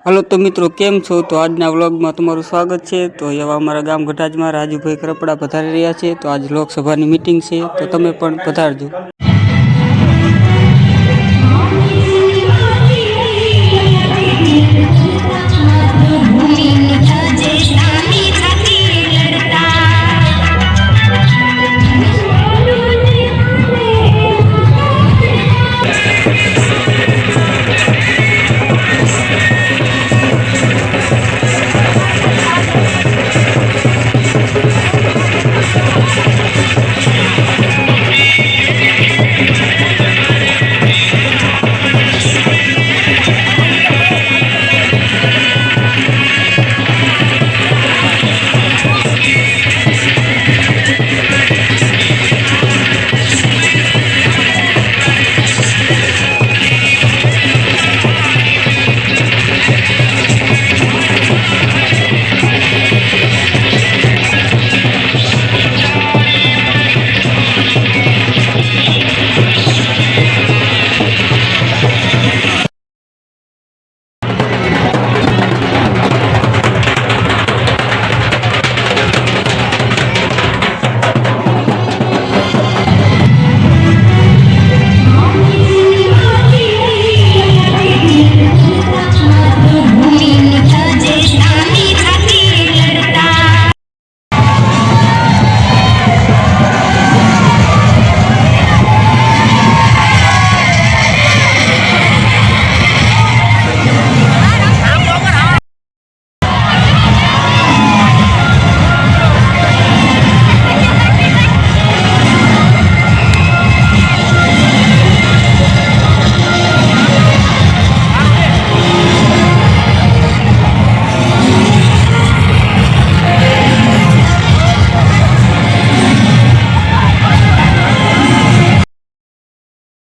Hello तो मित्रों केम छो। तो आजना व्लॉग में तमारुं स्वागत है। तो एवा अमरा गाम गठाज में राजूभाई करपड़ा पधारी रह्या छे। तो आज लोकसभा नी मीटिंग छे तो तमे पण पधारजो।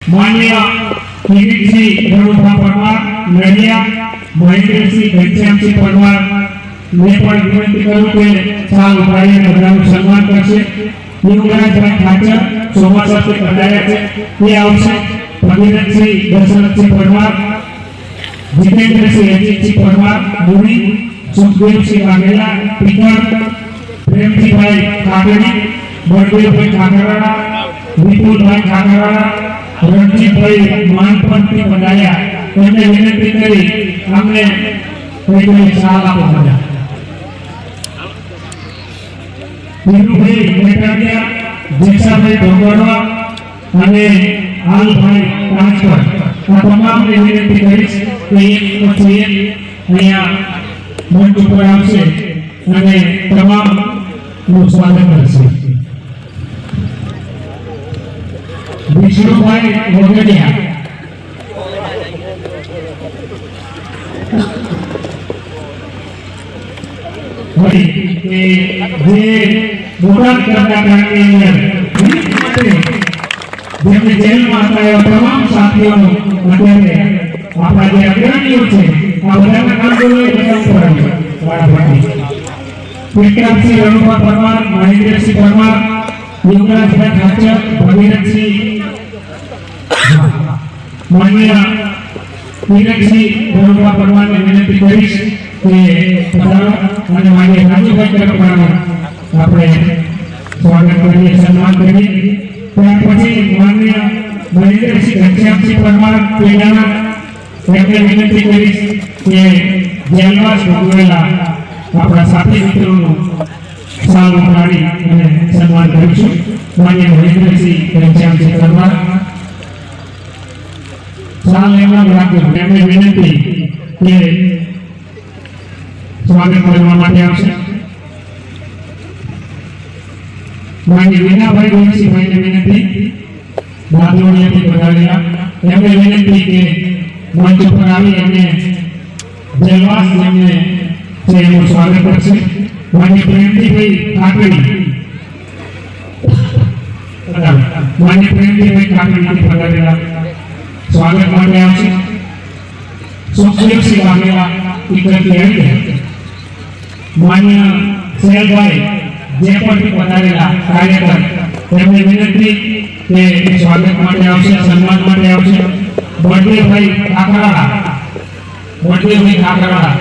माननीय श्री रघुभा परमार नडिया महेंद्र सिंह घनश्याम सिंह परमार ने पण विनंती करूं के चाल उठाई बधाનું સન્માન કરશે। યુવરાજભાઈ ઠાકર સોમાસરથી પધાર્યા છે તે આવશે। ભગીરથસિંહ દશરથસિંહ પરમાર, જીતેન્દ્રસિંહ અજીતસિંહ પરમાર મુની, સુખદેવસિંહ વાઘેલા પિકર, પ્રેમજીભાઈ કાકડી, બળદેવભાઈ ઠાકરાણા, વિપુલભાઈ ઠાકરાણા, रणजीत भाई मानपंथी पधार्या। एमने विनंती करी अमने कोई साल आपो बधा। बीरू भाई मेटाडिया, जेसा भाई भगवानवा अने आल भाई कांचकर आ तमाम ने विनंती करी के एक પછી અહીંયા મંચ ઉપર આવશે અને તમામ નું સ્વાગત કરશે। विष्णुभाई वगड़िया जेल में आता तमाम साथियों अपना जो अग्रणी विक्रम सिंह रघुभा परमार, महेंद्र सिंह परमार, युवराज भाई ठाकर, भगीरथ सिंह माननीय नीरजसिंह रघुभा परमार ने विनंती करीश के पधारो અને માનनीय રાજુભાઈ કરપડાનું આપણે સ્વાગત કરીએ, સન્માન કરીએ। ત્યાર પછી માનनीय મહેન્દ્રસિંહ ઘનશ્યામસિંહ પરમાર પેડાના એમને વિનંતી કરીશ કે જેલવાસ ભોગવેલા આપણા સાથી મિત્રોનું સાલ ઉઠાડી અને સન્માન કરીશું। માનनीय મહેન્દ્રસિંહ ઘનશ્યામસિંહ પરમાર साल एवं राज्य एमने विनंती के स्वागत करवा माटे आवशे। माननीय वीणाभाई गोविंदसिंह भाई ने विनंती बादलोडियाथी पधारेला एमने विनंती के मंच पर आवी एमने जेलवास एमने एमનું स्वागत करशे। माननीय प्रेमजीभाई काकड़ी माननीय प्रेमजीभाई काकड़ी पधारेला स्वागत माटे आवशे। सुखदेवसिंह वाघेला टीचर की आई माननीय सेलभाई जयपति पधारेला कार्यकर एमने विनंती के स्वागत माटे आवशे, सन्मान माटे आवशे। बळदेवभाई ठाकराळा મંદિરની કાકરા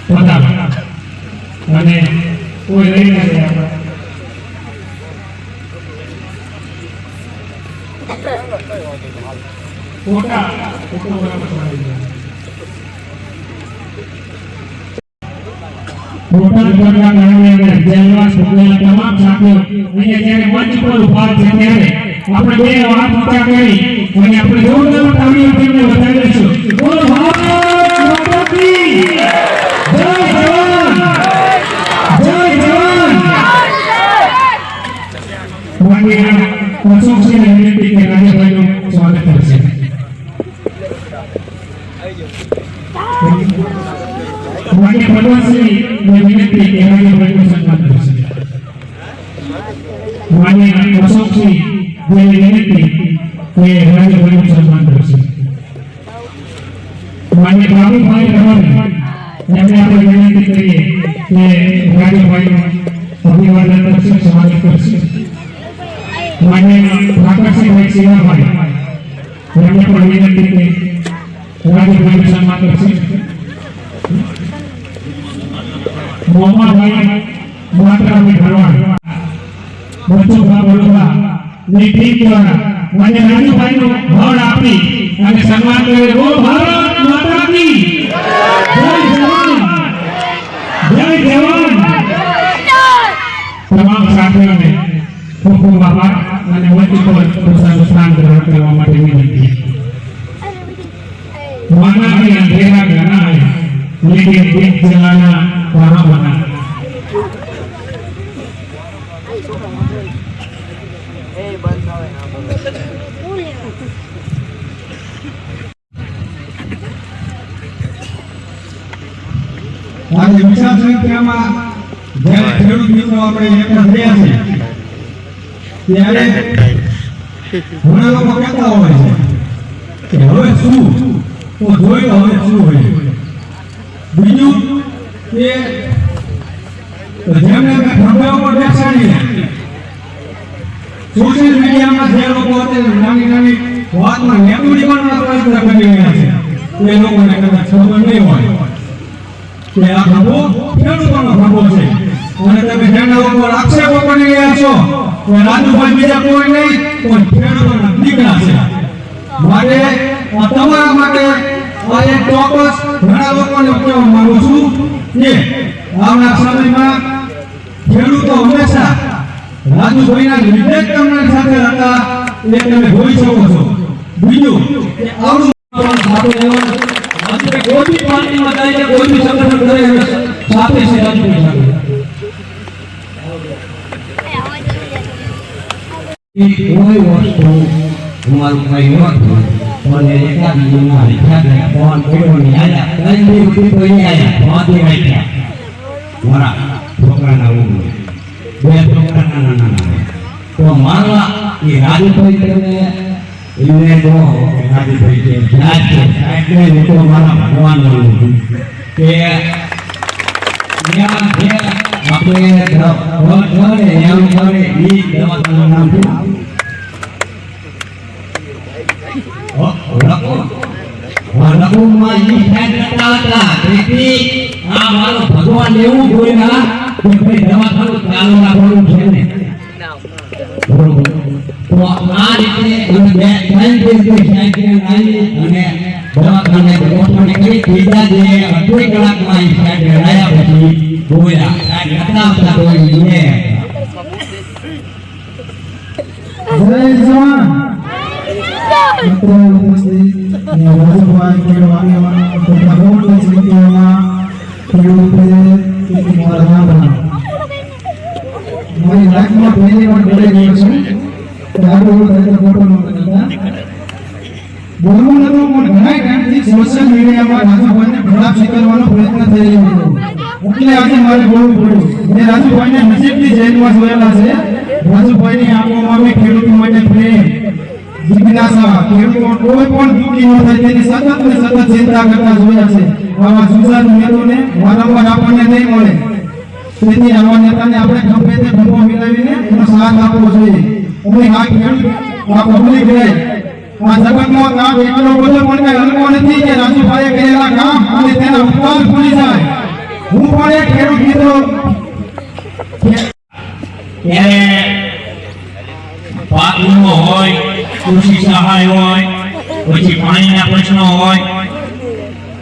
પ્રતાપ અને કોઈ રહી નથી આપણા કોટા બોટાદ જિલ્લાના નામે જેલવા સ્કૂલના તમામ સાથીઓ અહીંયા જ્યારે મંચ પર ઉભા છે ત્યારે આપણે બે હાથ ઊંચા કરી અને આપણે જોરદાર તાળીઓ કરીને વધાવી દઈશું. બોલો ભારત માતા કી જય! જવાન જય જવાન. માનનીય અશોકસિંહને વિનંતી કે રાજ્યભાઈનું સ્વાગત કરશે. માનનીય પ્રધાનશ્રીને વિનંતી કે રાજ્યભાઈનું સન્માન કરશે. માનનીય અશોકસિંહને વિનંતી કે રાજ્યભાઈનું સન્માન કરશે. માનનીય બાબુભાઈ રવાણી એમને આપણે વિનંતી કરીએ કે રાજ્યભાઈનું અભિવાદન કરશે, સ્વાગત કરશે. માનનીય ઠાકરસિંહભાઈ સિંહાભાઈ એમને પણ વિનંતી કે રાજ્યભાઈનું સન્માન કરશે. મોહમ્મદભાઈ માતરાભાઈ ભરવાડ બચ્ચુભાઈ બરોડા ની ટીમ દ્વારા માન્ય રાજુભાઈનું ભણ આપી અને સન્માન કરે. ઓ ભારત માતા કી જય! જવાન જય જવાન. તમામ સાથીઓને ખૂબ ખૂબ આભાર અને વચ્ચે પર પોતાનું સ્થાન ગ્રહણ કરવા માટે વિનંતી. माना के अंधेरा घना है लेकिन दीप जलाना कहाँ बना. आज विशाल संख्या में જ્યારે ખેડૂત મિત્રો આપણે એકઠા થયા છે ત્યારે ઘણા લોકો કહેતા હોય છે કે હવે શું તો જોયું હવે શું હોય. બીજું કે જેમને ખંભા પર બેસાડીને સોશિયલ મીડિયામાં જે લોકો અત્યારે નાની નાની વાતમાં નેતુડી બનવાનો પ્રયત્ન કરી રહ્યા છે એ લોકોને કદાચ ખબર નહીં હોય કે આ ખંભો ખેડૂતોનો ખંભો છે અને તમે જેના ઉપર આક્ષેપો કરી રહ્યા છો કે રાજુભાઈ બીજા કોઈ નહીં પણ ખેડૂતોના દીકરા છે. માટે તમારા માટે આ એક ચોક્કસ ઘણા લોકોને કહેવા માંગુ છું કે આવનાર સમયમાં ખેડૂતો હંમેશા રાજુભાઈના લીધે જ તમારી સાથે હતા એ તમે જોઈ શકો છો. બીજું કે આવડું સાથે રહેવાનું આપણે કોઈ બી પાર્ટીમાં જાય કે કોઈ બી સંગઠન કરે સાથે છે રાજુભાઈ સાથે. કોઈ વસ્તુ અમારું કઈ નહોતું પણ એકા બીજુમાં લીધા ફોન કર્યો નહીં આવ્યા કઈ બી ઉઠી તો નહીં આવ્યા વાંધી વાંચ્યા મારા છોકરાના ઊંઘ બે છોકરાના નાના તો મારવા એ રાજુભાઈ તમને એમને જો રાજુભાઈ કે જાત છે એટલે લોકો મારા ભગવાન માનું કે ત્યાં જે આપણે એમ કરે એ દવાખાનું નામ છે ભગવાન એવું જોયા દવાખાનું ચાલુ રાખવાનું છે ને તો આ રીતે અને દવાખાને ગોઠવણી કરી બીજા જે અડધી કલાકમાં રહ્યા પછી જોયા બતાવતા હોય જય જવાન. મારી લાઈફમાં પહેલી વાર ડરી ગયો છું કે આગળ ફોટો ન કરતા બોલવું નતું પણ ઘણા ટાઈમથી સોશિયલ મીડિયામાં રાજુભાઈને ખરાબ સ્વીકારવાનો પ્રયત્ન થઈ રહ્યો હતો એટલે આજે મારે બોલવું પડ્યું. મેં રાજુભાઈને નજીકથી જેલમાં જોયેલા છે. રાજુભાઈની આંખોમાં મેં ખેડૂતો માટે પ્રેમ જિજ્ઞાસા ખેડૂતો કોઈ પણ દુઃખી ન થાય તેની સતત ને સતત ચિંતા કરતા જોયા છે. આવા જુજાર નેતાઓને વારંવાર આપણને નહીં મળે તેથી આવા નેતાને આપણે ખંભે તે ખંભો મિલાવીને એનો સાથ આપવો જોઈએ. અમે આ ખેડૂત આ પબ્લિક રહે આ જગતમાં કામ એટલો બધો પણ કઈ હલકો નથી કે રાજુભાઈએ કરેલા કામ અને તેના ઉપકાર ભૂલી જાય. હું પણ એક ખેડૂત મિત્રો ત્યારે પાક વીમો હોય, કૃષિ સહાય હોય, પછી પાણીના પ્રશ્નો હોય,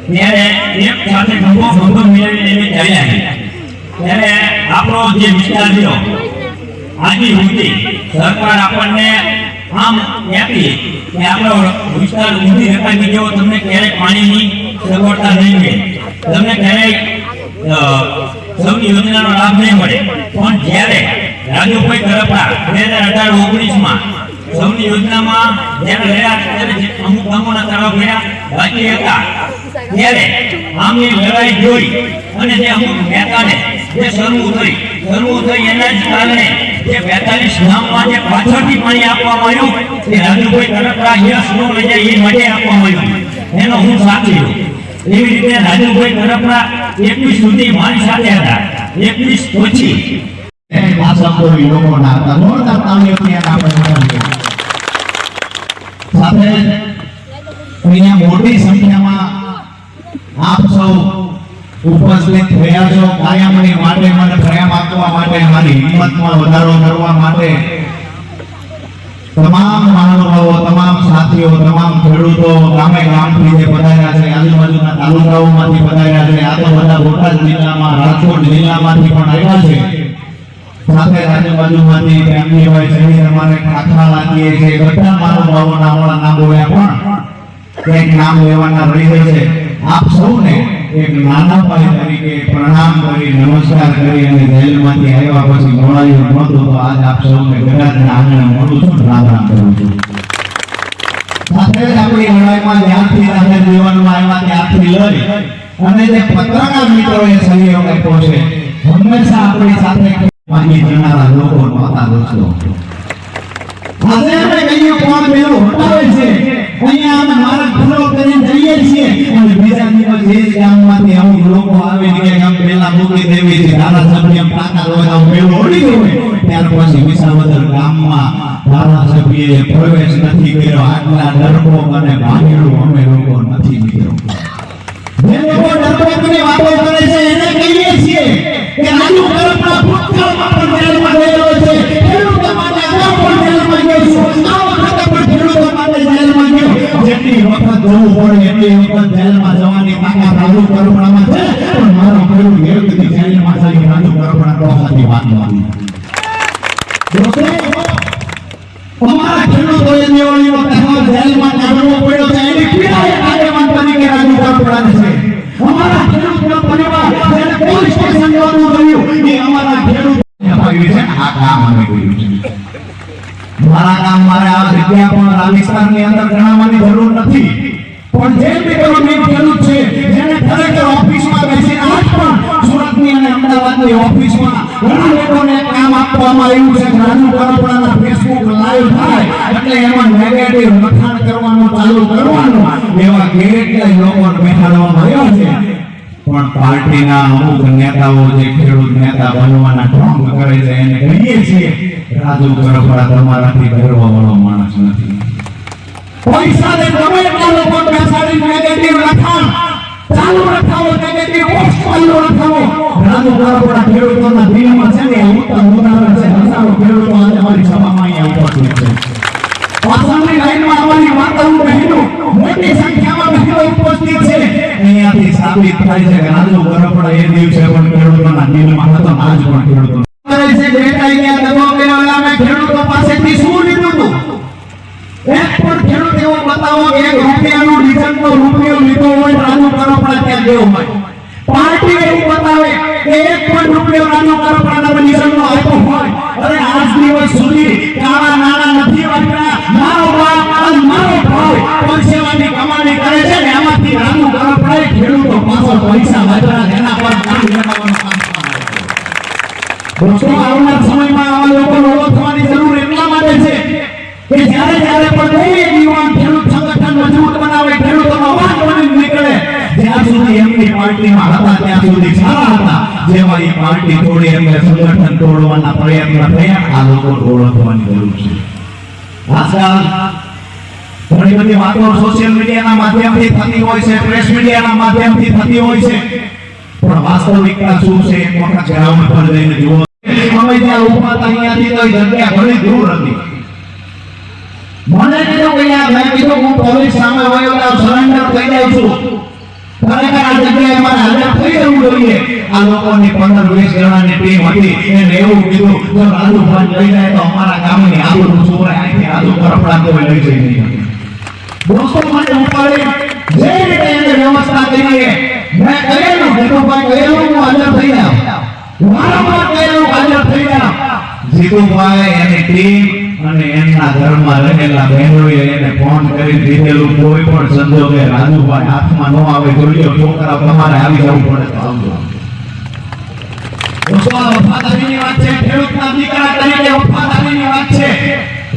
ત્યારે એક સાથે ખંભો મેળવીને ચાલ્યા. ત્યારે આપણો જે વિસ્તાર રહ્યો આજી સુધી સરકાર આપણને આમ આપી કે આપણો વિસ્તાર ઊંધી રખાવી જેવો તમને ક્યારેય પાણીની સગવડતા નહીં મળે, તમને ક્યારેય સૌની યોજનાનો લાભ નહીં મળે. પણ જ્યારે રાજુભાઈ કરપડા 2018-19 સૌની યોજનામાં જ્યારે રહ્યા ત્યારે અમુક ગામોના તળાવ ગયા બાકી હતા, ત્યારે આમની લડાઈ જોઈ અને જે અમુક નેતાને જે શરૂ થઈ એના જ કારણે જે 42 ગામમાં જે પાછળથી પાણી આપવામાં આવ્યું તે રાજુભાઈ કરપડા યશ નો લઈ જાય એ માટે આપવામાં આવ્યું, એનો હું સાક્ષી છું. એવી રીતે રાજુભાઈ કરપડા 21 સુધી મારી સાથે હતા, 21 પછી આ સંપૂર્ણ લોકોના હતા જોરદાર તાળીઓથી આપણે વધાવીએ. સાથે અહીંયા મોટી સંખ્યામાં આપ સૌ ઉપસ્થિત થયા છો. કાયમની માટે મને પ્રેમ આપવા માટે, મારી હિંમતમાં વધારો કરવા માટે તમામ મહાનુભાવો, તમામ સાથીઓ, તમામ ખેડૂતો ગામે ગામથી જે પધાર્યા છે, આજુબાજુના તાલુકાઓમાંથી પધાર્યા છે, આ તો બધા બોટાદ જિલ્લામાં, રાજકોટ જિલ્લામાંથી પણ આવ્યા છે. સાથે આજુબાજુમાંથી ફેમિલીભાઈ સહિત અમારે ખાખરા લાગીએ છે. બધા મહાનુભાવોના હમણાં નામ બોલ્યા પણ એક નામ લેવાના રહી જશે. આપ સૌને એક નાના ભાઈ તરીકે પ્રણામ કરી, નમસ્કાર કરી અને જેલમાંથી આવ્યા પછી મોડાયું નહોતું તો આજ આપ સૌને ગઢાજના આંગણે મળું છું, રામ રામ કરું છું. સાથે જ આપણી લડાઈમાં જ્યાંથી જાહેર જીવનમાં આવ્યા ત્યાંથી લઈ અને જે પત્રકાર મિત્રોએ સહયોગ આપ્યો છે, હંમેશા આપણી સાથે માની જનારા લોકો નહોતા દોસ્તો. આજે આપણે કહીએ કોણ પેલું હટાવે છે, અહીંયા અમે મારા ઘરો કરીને જઈએ છીએ અને બીજા દિવસ એ જ ગામમાંથી અમુક લોકો આવે કે ગામ પેલા મૂકી દેવી છે, ધારાસભ્ય કાકા રોજા પેલું ઓડી ગયું ત્યાર પછી વિસાવદર ગામમાં ધારાસભ્યએ પ્રવેશ નથી કર્યો. આટલા ડરપોક અને ભાગેડું અમે લોકો નથી મિત્રો. જે લોકો ડરપોકની વાતો કરે છે એને કહીએ છીએ કે રાજુ કરપડા ભૂતકાળમાં પણ જેલમાં ગયેલો છે, ખેડૂતો માટે અગાઉ પણ જેલમાં ગયો છે, આ વખતે પણ ખેડૂતો માટે જેલમાં ગયો. જેટલી વખત જવું પડે એટલી વખત જેલમાં જવાની તાકાત રાજુ કરપડામાં છે, પણ મારો ખેડૂત એક દી જેલમાં જઈ રાજુ કરપડા ડોહાથી વાત નથી. દોસ્તો, અમારા ખેડૂતોએ દિવાળીનો તહેવાર જેલમાં કાઢવો પડ્યો છે, એની પીડા એક આગેવાન તરીકે રાજુ કરપડાને છે. અમારા ખેડૂતનો પરિવાર જેને પોલીસ સ્ટેશન જવાનું થયું એ અમારા ખેડૂત ભાઈ છે. આ કામ અમે કર્યું છે. મારા કામ મારે આ જગ્યા પણ આ વિસ્તારની અંદર જણાવવાની જરૂર નથી, પણ જે મિત્રો મેં ખેડૂત છે જેને ખરેખર ઓફિસમાં બેસીને આજ પણ સુરતની અને અમદાવાદની ઓફિસમાં ઘણા લોકોને કામ આપવામાં આવ્યું છે. રાજુ કરપડાના ફેસબુક લાઈવ થાય એટલે એમાં નેગેટિવ લખાણ કરવાનું ચાલુ કરવાનું એવા કેટલાય લોકોને બેસાડવામાં આવ્યા છે. પણ પાર્ટીના અમુક નેતાઓ જે ખેડૂત નેતા બનવાના ઢોંગ કરે છે એને કહીએ છીએ રાજુ કરપડા તમારાથી ડરવા વાળો માણસ નથી. પૈસા દે તમે એટલા લોકો બેસાડી નેગેટિવ લખાણ ચાલુ રખાવો, નેગેટિવ પોસ્ટ ચાલુ રખાવો. રાજુ કરપડા ખેડૂતોના દિલમાં છે ને ઉત્તમ ઉદાહરણ છે. હજારો ખેડૂતો આજે અમારી સભામાં અહીંયા ઉપસ્થિત છે. પાછળની લાઈનમાં અમારી વાર્તાઓ બહેનો મોટી સંખ્યામાં બહેનો ઉપસ્થિત છે. અહીંયાથી સાબિત થાય છે કે રાજુ કરપડા એ દિવસે પણ ખેડૂતોના દિલમાં હતો, આજ પણ ખેડૂતો ખેડૂતો પાસેથી શું લીધું હતું? એક પણ ખેડૂત એવો બતાવો કે 1 રૂપિયાનો ડીઝલનો રૂપિયો લીધો હોય રાજુ કરપડા ત્યાં ગયો હોય. પાર્ટી એવું બતાવે કે 1 પણ રૂપિયો રાજુ કરપડાના ડીઝલનો આપ્યો હોય. અરે આજ દિવસ સુધી કાળા નાણાં નથી વાપર્યા. મારો બાપ અને મારો ભાઈ પરસેવાની કમાણી કરે છે ને એમાંથી રાજુ કરપડાએ ખેડૂતો પાછળ પૈસા વાપર્યા, એના પર કામ લેવાનું કામ દોસ્તો. આવનાર સમયમાં આવા લોકોને ઓળખવાની જરૂર એટલા માટે છે કે જ્યારે પણ કોઈ યુવાન ખેડૂત સંગઠન મજબૂત બનાવે, ખેડૂતોનો અવાજ બની નીકળે, જ્યાં સુધી એમની પાર્ટીમાં હતા ત્યાં સુધી સારા હતા. જેવા એ પાર્ટી તોડી એટલે સંગઠન તોડવાના પ્રયત્ન થયા. આ લોકો ઓળખવાની જરૂર છે. આજકાલ ઘણી બધી વાતો સોશિયલ મીડિયાના માધ્યમથી થતી હોય છે, પ્રેસ મીડિયાના માધ્યમથી થતી હોય છે, પણ વાસ્તવિકતા શું છે એક વખત ગ્રાઉન્ડ પર જઈને જુઓ. અમે ત્યાં ઉભા હતા અહીંયાથી તો એ જગ્યા ઘણી દૂર હતી. મને કીધું કે યાર મેં કીધું હું પોલીસ સામે આવ્યો તો સરેન્ડર થઈ જાઉં છું. ખરેખર આ જગ્યાએ મારે હાજર થઈ જવું જોઈએ. આ લોકોની 15-20 જણાની ટીમ હતી એને એવું કીધું જો રાજુભાઈ લઈ જાય તો અમારા ગામની આબરૂ ચોરાય, અહીંથી રાજુ કરપડા કોઈ લઈ જઈ નહીં. દોસ્તો મને ઉપાડી જે રીતે એને વ્યવસ્થા કરી મેં કહેલું જીતુભાઈ કહેલું હું હાજર થઈ જાઉં, વારંવાર કહેલું હાજર થઈ જાઉં. જીતુભાઈ એની ટીમ અને એમના ઘરમાં રહેલા બહેનોએ એને ફોન કરી દીધેલું કોઈ પણ સંજોગે રાજુભાઈ હાથમાં ન આવે જોજો છોકરા તમારે આવી જવું પડે તો આવજો. દોસ્તો આ વફાદારીની વાત છે, ખેડૂતના દીકરા તરીકે વફાદારીની વાત છે.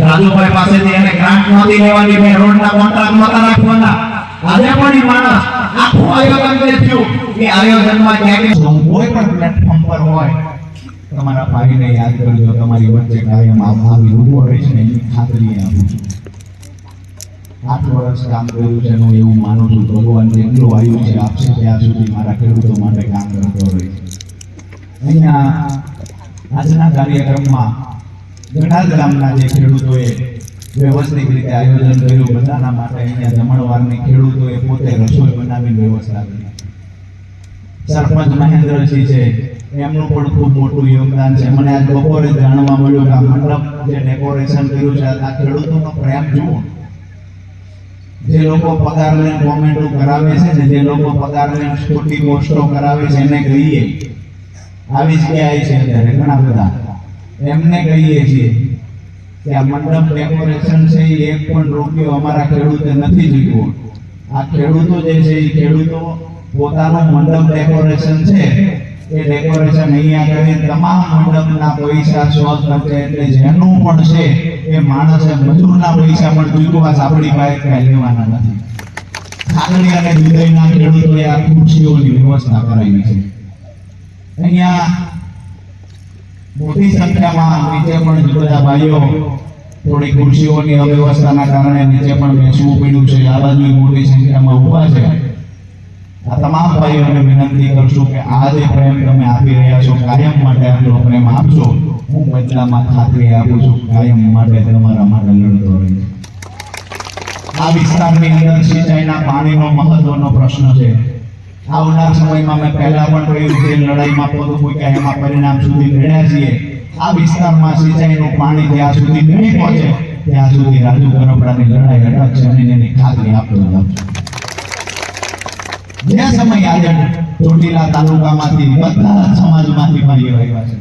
રાજુભાઈ પાસેથી એને ગ્રાન્ટ નહોતી લેવાની, બે રોડના કોન્ટ્રાક્ટ નહોતા રાખવાના. આજે પણ ઈ માણસ આખું આયોજન જે થયું એ આયોજનમાં ક્યાંક કોઈ પણ પ્લેટફોર્મ પર હોય તમારા ભાઈને યાદ કરજો, તમારી વચ્ચે કાયમ આવી ઊભો રહે છે ને એની ખાતરી આપું છું. 8 વર્ષ કામ કર્યું છે હું એવું માનું છું. ભગવાન જેટલું આયુષ્ય આપશે ત્યાં સુધી મારા ખેડૂતો માટે કામ કરતો રહીશ. અહીંયા આજના કાર્યક્રમમાં ગઢાદ ગામના જે ખેડૂતોએ વ્યવસ્થિત રીતે આયોજન કર્યું બધાના માટે અહીંયા જમણવારની ખેડૂતોએ પોતે રસોઈ બનાવીને વ્યવસ્થા કરી. સરપંચ મહેન્દ્રસિંહ છે એમનું પણ ખૂબ મોટું યોગદાન છે. મને આજ બપોરે જાણવા મળ્યું કે આ મંડપ જે ડેકોરેશન કર્યું છે આ ખેડૂતોનો પ્રેમ જુઓ. જે લોકો પગાર લઈને કોમેન્ટો કરાવે છે ને, જે લોકો પગાર લઈને ખોટી પોસ્ટો કરાવે છે એને કહીએ આવી જગ્યાએ છે અત્યારે ઘણા બધા એમને કહીએ છીએ કે આ મંડપ ડેકોરેશન છે એ એક પણ રૂપિયો અમારા ખેડૂતે નથી જીતવો. આ ખેડૂતો જે છે એ ખેડૂતો પોતાનું મંડપ ડેકોરેશન છે એ ડેકોરેશન અહીંયા કરીને તમામ મંડપના પૈસા સ્વખર્ચે એટલે જેનું પણ છે એ માણસે મજૂરના પૈસા પણ ચૂકવા આપણી પાસે કઈ લેવાના નથી. ખાંડણી અને દૂધઈના ખેડૂતોએ આ ખુરશીઓની વ્યવસ્થા કરાવી છે. અહીંયા મોટી સંખ્યામાં નીચે પણ બધા ભાઈઓ થોડી ખુરશીઓની અવ્યવસ્થાના કારણે નીચે પણ બેસવું પડ્યું છે. આ બાજુ મોટી સંખ્યામાં ઊભા છે. આ તમામ ભાઈઓને વિનંતી કરશું કે આ જે પ્રેમ તમે આપી રહ્યા છો કાયમ માટે આટલો પ્રેમ આપજો. હું બદલામાં ખાતરી આપું છું કાયમ માટે તમારા માટે લડતો રહીશ. આ વિસ્તારની અંદર સિંચાઈના પાણીનો મહત્વનો પ્રશ્ન છે. આવનાર સમયમાં મેં પહેલા પણ કહ્યું કે લડાઈમાં પગ મૂક્યા એમાં પરિણામ સુધી લડ્યા છીએ. આ વિસ્તારમાં સિંચાઈનું પાણી જ્યાં સુધી નહીં પહોંચે ત્યાં સુધી રાજુ કરપડાની લડાઈ અટકશે અને એની ખાતરી આપતો જાઉં છું. જે સમય આજે ચોટીલા તાલુકામાંથી બધા સમાજમાંથી ભાઈઓ આવ્યા છે,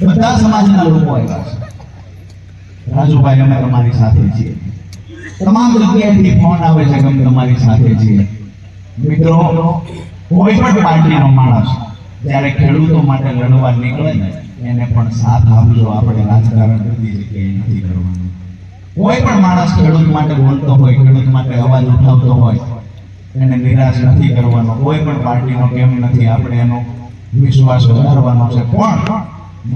બધા સમાજના લોકો આવ્યા છે. રાજુભાઈ અમે તમારી સાથે છીએ. તમામ જગ્યાએથી ફોન આવે છે કે અમે તમારી સાથે છીએ. મિત્રો કોઈ પણ પાર્ટીનો માણસ જ્યારે ખેડૂતો માટે લડવા નીકળે ને એને પણ સાથ આપજો. આપણે રાજકારણ બધી જગ્યાએ નથી કરવાનું. કોઈ પણ માણસ ખેડૂત માટે બોલતો હોય, ખેડૂત માટે અવાજ ઉઠાવતો હોય એને નિરાશ નથી કરવાનો. કોઈ પણ પાર્ટીનો કેમ નથી, આપણે એનો વિશ્વાસ વધારવાનો છે. પણ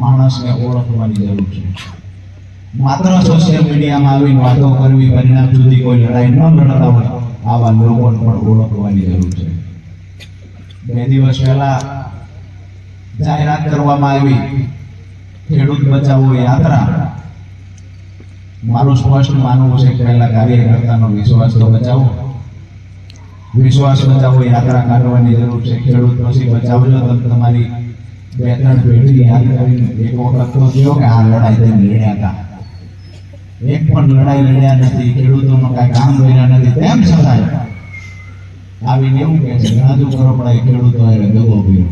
માણસને ઓળખવાની જરૂર છે. માત્ર સોશિયલ મીડિયામાં આવીને વાતો કરવી, પરિણામ સુધી કોઈ લડાઈ ન લડતા હોય આવા લોકોને પણ ઓળખવાની જરૂર છે. 2 દિવસ પહેલા જાહેરાત કરવામાં આવી ખેડૂત બચાવો યાત્રા. મારું સ્પષ્ટ માનવું છે કે પહેલા કાર્યકર્તાનો વિશ્વાસ તો બચાવો. વિશ્વાસ બચાવો યાત્રા કાઢવાની જરૂર છે. ખેડૂત પછી બચાવજો. તમે તમારી 2-3 પેઢી યાદ કરીને એક વખત તો કહો કે આ લડાઈ તમે લડ્યા હતા. એક પણ લડાઈ લડ્યા નથી, ખેડૂતોનું કાંઈ કામ કર્યા નથી, તેમ છતાં આવીને એવું કહે છે રાજુ કરપડાએ ખેડૂતો દગો કર્યો.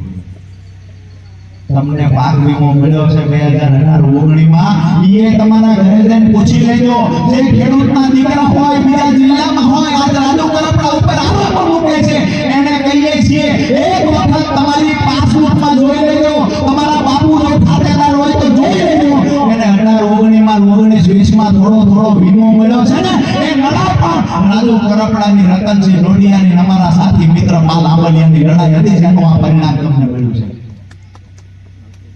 તમને પાક વીમો મળ્યો છે 2018-19માં, એ તમારા ઘરે જઈને પૂછી લેજો. જે ખેડૂતના દીકરા હોય બીજા જિલ્લામાં હોય આજ રાજુ કરપડા ઉપર આરોપ મૂકે છે એને કહીએ છીએ એક વખત તમારી પાસબુકમાં જોઈ લેજો. તમારા બાપુ જો ખાતેદાર હોય તો જોઈ લેજો. એને 18-19માં થોડો વીમો મળ્યો છે ને એ લડાઈ પણ રાજુ કરપડાની રતનસિંહ રોડિયાની અમારા સાથી મિત્ર માલ આંબલિયાની લડાઈ હતી જેનું આ પરિણામ તમને મળ્યું છે.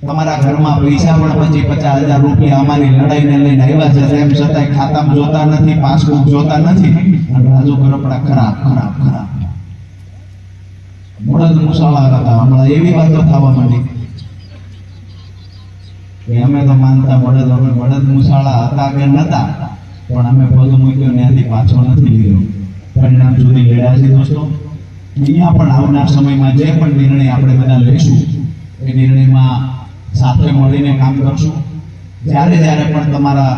તમારા ઘરમાં પૈસા પણ 25,000 રૂપિયા અમારી લડાઈને લઈને આવ્યા છે, તેમ છતાંય ખાતામાં જોતા નથી, પાસબુક જોતા નથી, અને રાજુ કરપડા ખરાબ ખરાબ ખરાબ બળદ મુસાળા હતા. હમણાં એવી વાતો થવા માંડી કે અમે તો માનતા બળદ મુસાળા હતા કે નતા, પણ અમે પગ મૂક્યો ત્યાંથી પાછો નથી લીધો. પરિણામ સુધી લડ્યા છે દોસ્તો. અહીંયા પણ આવનાર સમયમાં જે પણ નિર્ણય આપણે બધા લઈશું એ નિર્ણયમાં સાથે મળીને કામ કરશું. જ્યારે જ્યારે પણ તમારા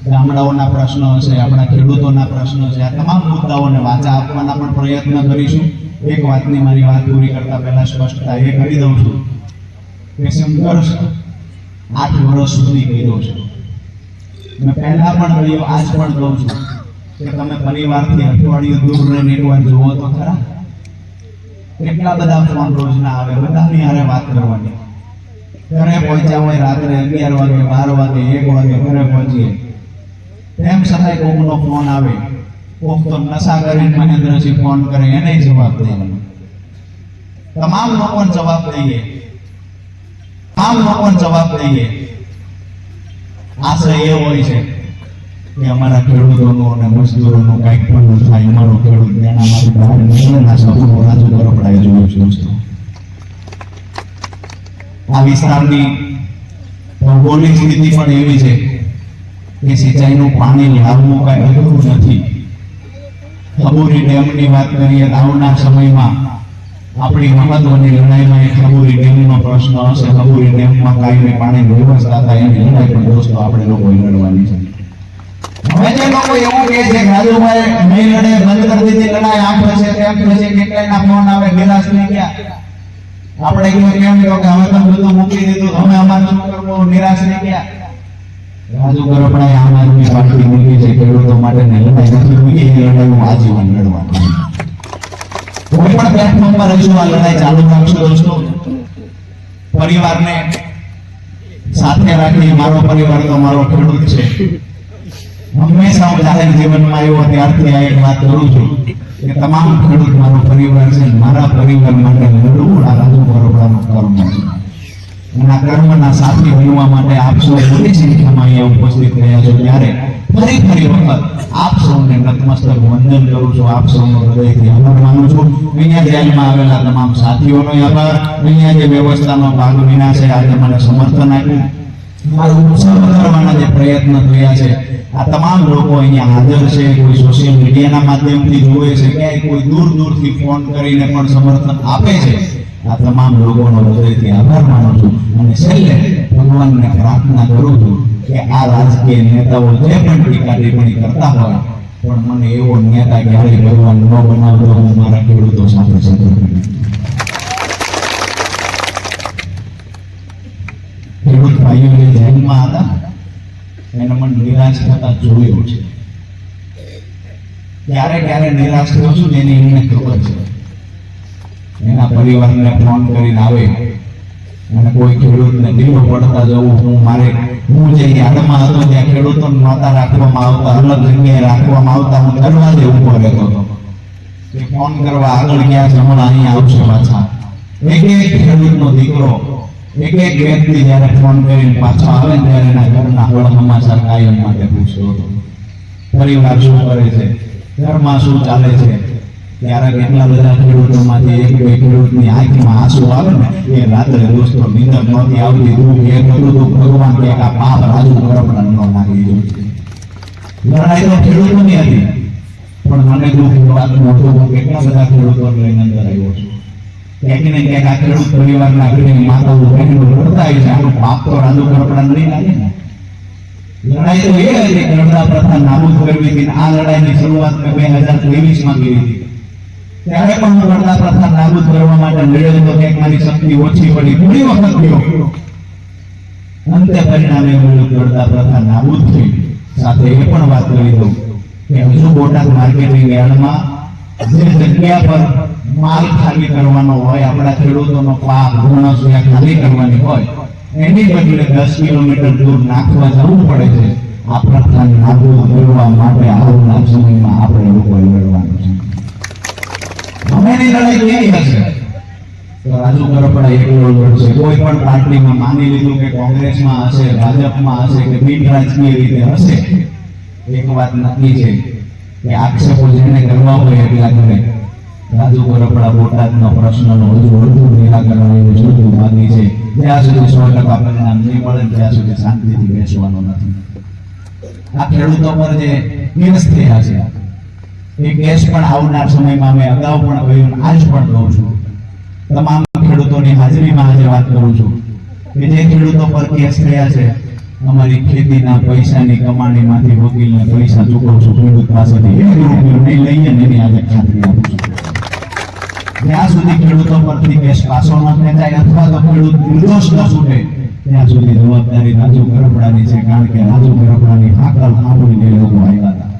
ગામડાઓના પ્રશ્નો હશે, આપણા ખેડૂતોના પ્રશ્નો છે, આ તમામ મુદ્દાઓને વાચા આપવાના પણ પ્રયત્ન કરીશું. એક વાતની મારી વાત પૂરી કરતા પહેલા સ્પષ્ટતા એ કરી દઉં છું કે સંઘર્ષ 8 વર્ષ સુધી કર્યો છે. મેં પહેલા પણ કહ્યું, આજ પણ કહું છું કે તમે પરિવારથી અઠવાડિયું દૂર રહીને એકવાર જુઓ તો ખરા. કેટલા બધા ફોન રોજના આવે, બધાની હારે વાત કરવાની. ઘરે પહોંચ્યા હોય રાત્રે 11 વાગે, 12 વાગે, 1 વાગે ઘરે પહોંચીએ, તેમ છતાંય કોકનો ફોન આવે. કોક તો નશા કરીને મહેન્દ્રસિંહ ફોન કરે, એને જવાબ દઈએ. તમામ લોકોને જવાબ દઈએ, તમામ લોકોને જવાબ દઈએ. આશય એ હોય છે કે અમારા ખેડૂતોનું અને મજદૂરોનું કંઈક પણ થાય, અમારો ખેડૂત તેનામાંથી બહાર નીકળેના સપનું રાજુ કરપડાએ જોયું છે દોસ્તો. આ વિસ્તારની ભૌગોલિક સ્થિતિ પણ એવી છે કે સિંચાઈનું પાણી લાવવું કઈ અઘરું નથી. ખબુરી ડેમની વાત કરીએ તો આવનાર સમયમાં આપણી મહત્વની લડાઈમાં એક ખબુરી ડેમનો પ્રશ્ન હશે. ખબુરી ડેમમાં કાયમી પાણીની વ્યવસ્થા થાય એની લડાઈ પણ દોસ્તો આપણે લોકોએ લડવાની છે. હવે જે લોકો એવું કહે છે કે રાજુભાઈ નહીં લડે, બંધ કરી દીધી લડાઈ, આમ થશે તેમ થશે, કેટલાયના ફોન આવે, નિરાશ થઈ ગયા. આપણે કેમ કે હવે તો બધું મૂકી દીધું, અમે અમારું શું કરવું, નિરાશ થઈ ગયા. રાજુ કરપડાએ આમ આદમી પાર્ટી મૂકી છે ખેડૂતો માટેની લડાઈ નથી મૂકી, એ લડાઈ આજીવન લડવાની. કોઈ પણ પ્લેટફોર્મ પર રહીશું આ લડાઈ ચાલુ રાખશું દોસ્તો. પરિવારને સાથે રાખી, મારો પરિવાર તો મારો ખેડૂત છે. હંમેશા હું જાહેર જીવનમાં આવ્યો ત્યારથી આ એક વાત કરું છું કે તમામ ખેડૂત મારો પરિવાર છે. મારા પરિવાર માટે લડવું આ રાજુ કરપડાનું કર્મ છે. એના કર્મના સાથી બનવા માટે આપ સૌ મોટી સંખ્યામાં અહીંયા ઉપસ્થિત રહ્યા છો, ત્યારે ફરી વખત આપ સૌને નતમસ્તક વંદન કરું છું. આપ સૌનો હૃદયથી આભાર માનું છું. અહીંયા જેલમાં આવેલા તમામ સાથીઓનો આભાર. અહીંયા જે વ્યવસ્થાનો ભાગ વિના છે, આજે મને સમર્થન આપ્યું, મારું ઉત્સાહ કરવાના જે પ્રયત્ન થયા છે, આ તમામ લોકો અહીંયા હાજર છે. કોઈ સોશિયલ મીડિયાના માધ્યમથી જોવે છે, ક્યાંય કોઈ દૂર દૂરથી ફોન કરીને પણ સમર્થન આપે છે. આ તમામ લોકોનો હૃદયથી આભાર માનું છું. અને છેલ્લે ભગવાનને પ્રાર્થના કરું છું કે આ રાજકીય નેતાઓ જે પણ ટીકા ટિપ્પણી કરતા હોય, પણ મને એવો નેતા ક્યારેય ભગવાન ન બનાવતો. હું મારા ખેડૂતો સાથે સતત ખેડૂત ભાઈઓ જે જેલમાં હતા એને મને નિરાશ થતા જોયું છે. ક્યારે ક્યારે નિરાશ થયો છું એની એમને ખબર છે. એના પરિવારને ફોન કરીને આવે અને કોઈ ખેડૂતને ઢીલો પડતા જવું, હું જે યાદમાં હતો ત્યાં ખેડૂતો નહોતા રાખવામાં આવતા, અલગ જગ્યાએ રાખવામાં આવતા, હું દરવાજે ઊભો રહેતો હતો કે ફોન કરવા આગળ ગયા છે, હમણાં અહીંયા આવશે પાછા. એક એક ખેડૂતનો દીકરો, એક એક વ્યક્તિ જ્યારે ફોન કરીને પાછો આવે ને ત્યારે એના ઘરના હળ સમાચાર કાયમ માટે પૂછતો હતો. પરિવાર શું કરે છે, ઘરમાં શું ચાલે છે. ત્યારે કેટલા બધા ખેડૂતોમાંથી એક બે ખેડૂતની આંખમાં આંસુ આવે ને, એ રાત્રે દોસ્તો નીંદર નહોતી આવતી. દુઃખ એ થતું હતું ભગવાન કે આ પાપ રાજુ કરપડા ન નાખી દઉં. લડાઈ તો ખેડૂતોની હતી, પણ મને દુઃખ એ વાતનું હતું હું કેટલા બધા ખેડૂતોને લઈને અંદર આવ્યો છું. ક્યાંક ને ક્યાંક આ ખેડૂત પરિવારના ઘરે માતાઓ બહેનો લડતા હોય છે, આનું પાપ તો રાજુ કરપડા નહીં લાગે ને. લડાઈ તો એ હતી કે રમતા પ્રથા નાબૂદ કરવી હતી. આ લડાઈની શરૂઆત મેં 2023માં કરી હતી. ત્યારે પણ હું રમતા પ્રથા નાબૂદ કરવા માટે લડ્યો તો ક્યાંક મારી શક્તિ ઓછી પડી, ઘણી વખત થયો. અંતે પરિણામે રમતા પ્રથા નાબૂદ થઈ. સાથે એ પણ વાત કરી દઉં કે હજુ બોટાદ માર્કેટિંગ યાર્ડમાં જે જગ્યા પર માલ ખાલી કરવાનો હોય, આપણા ખેડૂતોનો પાક ઘણસ ખાલી કરવાની હોય, એની બદલે 10 કિલોમીટર દૂર નાખવા જવું પડે છે. આ પ્રથા નાબૂદ કરવા માટે આવનાર સમયમાં આપણે લોકો લડવાનું છે. હવેની લડાઈ કેવી હશે? તો રાજુ કરપડા એકલો લડશે. કોઈ પણ પાર્ટીમાં માની લીધું કે કોંગ્રેસમાં હશે, ભાજપમાં હશે કે બિન રાજકીય રીતે હશે, એક વાત નક્કી છે કે આક્ષેપો જેને કરવા હોય એટલા કરે. રાજુ કરપડા બોટાદનો પ્રશ્નનો હજુ વધુ નિરાકરણ એવું જોતું બાકી છે. જ્યાં સુધી 100% પરિણામ નહીં મળે ત્યાં સુધી શાંતિથી બેસવાનો નથી. આ ખેડૂતો પર જે કેસ થયા છે એ કેસ પણ આવનાર સમયમાં મેં અગાઉ પણ કહ્યું, આજ પણ કહું છું, તમામ ખેડૂતોની હાજરીમાં આજે વાત કરું છું કે જે ખેડૂતો પર કેસ થયા છે, અમારી ખેતીના પૈસાની કમાણીમાંથી વકીલને પૈસા ચૂકવું છું ખેડૂત પાસેથી, એક રૂપિયો નહીં લઈએ ને એની આજે ખાતરી આપું છું. જ્યાં સુધી ખેડૂતો પરથી કેસ પાસો ન ખેંચાય અથવા તો ખેડૂત નિર્દોષ ન છૂટે ત્યાં સુધી જવાબદારી રાજુ કરપડાની છે. કારણ કે રાજુ કરપડાની હાકલ સાંભળીને લોકો આવ્યા હતા.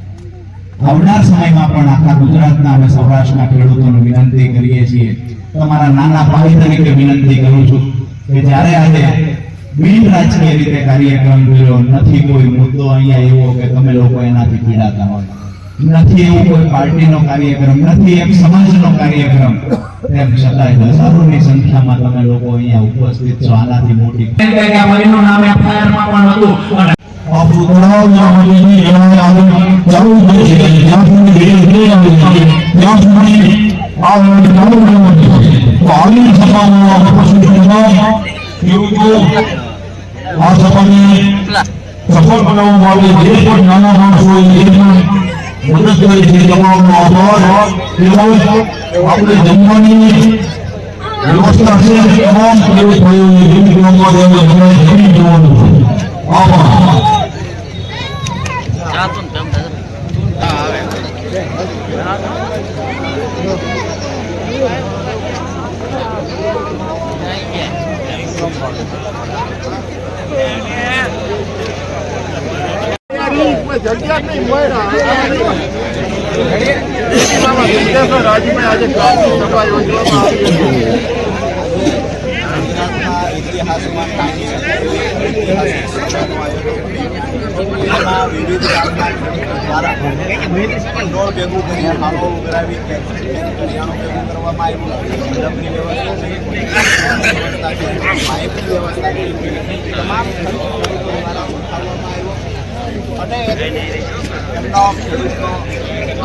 આવનાર સમયમાં પણ આખા ગુજરાતના અને સૌરાષ્ટ્રના ખેડૂતોને વિનંતી કરીએ છીએ, તમારા નાના ભાઈ તરીકે વિનંતી કરું છું કે જ્યારે આજે બિન રાજકીય રીતે કાર્યક્રમ કર્યો નથી, કોઈ મુદ્દો અહીંયા એવો કે તમે લોકો એનાથી પીડાતા હોય, નથી એવું કોઈ પાર્ટીનો કાર્યક્રમ, નથી એક સમાજનો કાર્યક્રમ, તેમ છતાંય હજારોની સંખ્યામાં તમે લોકો અહીંયા ઉપસ્થિત છો. આનાથી મોટી મહિનો નામ એફઆઈઆરમાં પણ હતું. આપણું તળાવ જ્યાં સુધી એના આગળ ચાલુ છે ત્યાં સુધી ત્યાં સુધી આ ચાલુ રહેવાનું છે. તો આગલી સભામાં ઉપસ્થિત રહેવા ખેડૂતો આ સભાને સફળ બનાવવા માટે જે પણ નાના માણસો હોય એ પણ મદદ કરી છે. તમામનો આભાર. આપણે જમવાની વ્યવસ્થા છે, તમામ ખેડૂત ભાઈઓને જમી જમવા જમી જવાનું છે. આભાર.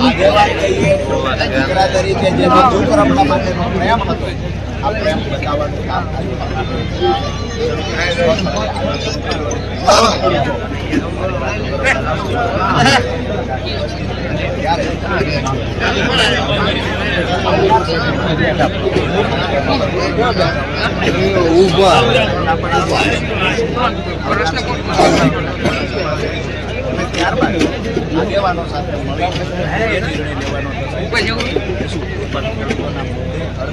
આગેવાન કહીએ દીકરા તરીકે જે રાજુ કરપડા માટેનો પ્રેમ હતો, આ પ્રેમ બતાવવાનું કામ ત્યારબાદ આગેવાનો સાથે મળી એ નિર્ણય લેવાનો થશે.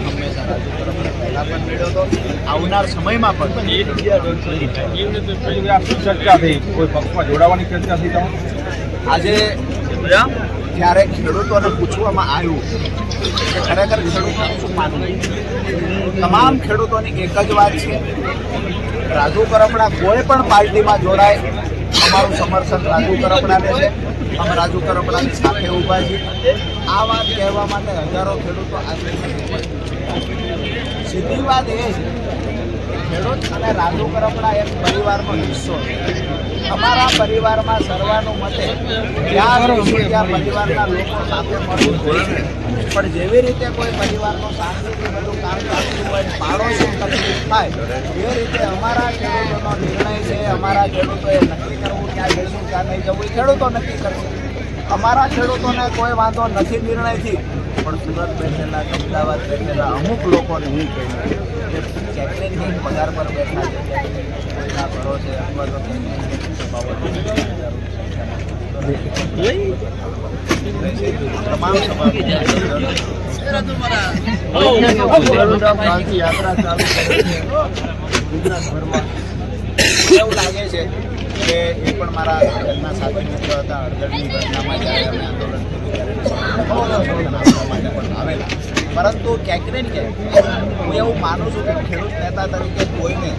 હંમેશા રાજુ કરપડા પહેલા પણ મેળવ્યો હતો, આવનાર સમયમાં પણ ચર્ચા થઈ, કોઈ પક્ષમાં જોડાવાની ચર્ચા થઈ. આજે જ્યારે ખેડૂતોને પૂછવામાં આવ્યું કે ખરેખર ખેડૂતોનું શું માનવું, તમામ ખેડૂતોની એક જ વાત છે, રાજુ કરપડા કોઈ પણ પાર્ટીમાં જોડાય, અમારું સમર્થન રાજુ કરપડાને છે, અમે રાજુ કરપડાની સાથે ઊભા છીએ. આ વાત કહેવા માટે હજારો ખેડૂતો આજે સીધી વાત એ છે કે ખેડૂત અને રાજુ કરપડા એક પરિવારનો હિસ્સો છે. અમારા પરિવારમાં સર્વાનુમતે ત્યાં પરિવારના લોકો સાથે મળવું જોઈએ, પણ જેવી રીતે કોઈ પરિવારનો શાંતિથી બધું કામ ચાલતું હોય, પાડોશી તકલીફ થાય, એ રીતે અમારા ખેડૂતોનો નિર્ણય છે. અમારા ખેડૂતોએ નક્કી કરવું ક્યાં જઈશું ક્યાં નહીં જવું, એ ખેડૂતો નક્કી કરશે. અમારા ખેડૂતોને કોઈ વાંધો નથી નિર્ણયથી, પણ સુરત બેઠેલા, અમદાવાદ બેઠેલા અમુક લોકોને હું કહીશ કે ચેકિંગ પગાર પર બેઠા છે, કોઈના ભરોસે અથવા તો તમામ યાત્રા ચાલુ ગુજરાતભરમાં એવું લાગે છે કે એ પણ મારા ઘરના સાથી મિત્ર હતા. હળદરની ઘટનામાં જ્યારે અમે આંદોલન કર્યું ત્યારે પણ આવેલા, પરંતુ ક્યાંક ને ક્યાંક હું એવું માનું છું કે ખેડૂત નેતા તરીકે કોઈને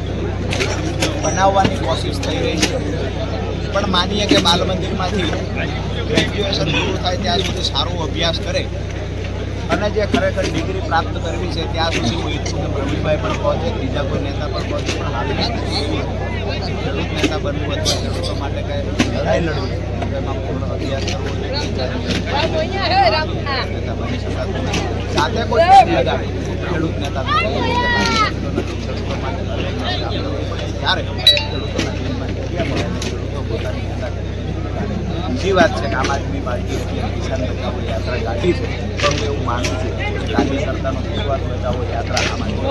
બનાવવાની કોશિશ થઈ રહી છે. પણ માનીએ કે બાલ મંદિરમાંથી ગ્રેજ્યુએશન પૂરું થાય ત્યાં સુધી સારો અભ્યાસ કરે, અને જે ખરેખર ડિગ્રી પ્રાપ્ત કરવી છે ત્યાં સુધી હું ઈચ્છું કે પ્રવીણભાઈ પણ પહોંચે, બીજા કોઈ નેતા પણ પહોંચે. પણ હાલની સ્થિતિ એવી હતી કે ખેડૂત નેતા બનવું અથવા ખેડૂતો માટે કંઈ લડાઈ લડવી એમાં પૂર્ણ અભ્યાસ કરવો જોઈએ. નેતા બની શકાતું નથી. સાથે કોઈ લગાવે ખેડૂત નેતા ખેડૂતો માટે લડાઈ લડવી ત્યારે ખેડૂતોના જીવનમાં જગ્યા મળે અને ખેડૂતો પોતાની નેતા કરે. બીજી વાત છે કે આમ આદમી પાર્ટીએ કિસાન બચાવો યાત્રા કાઢી છે, તો હું એવું માનું છું કે કાર્યકર્તાનો વિશ્વાસ બચાવો યાત્રા આમ આદમી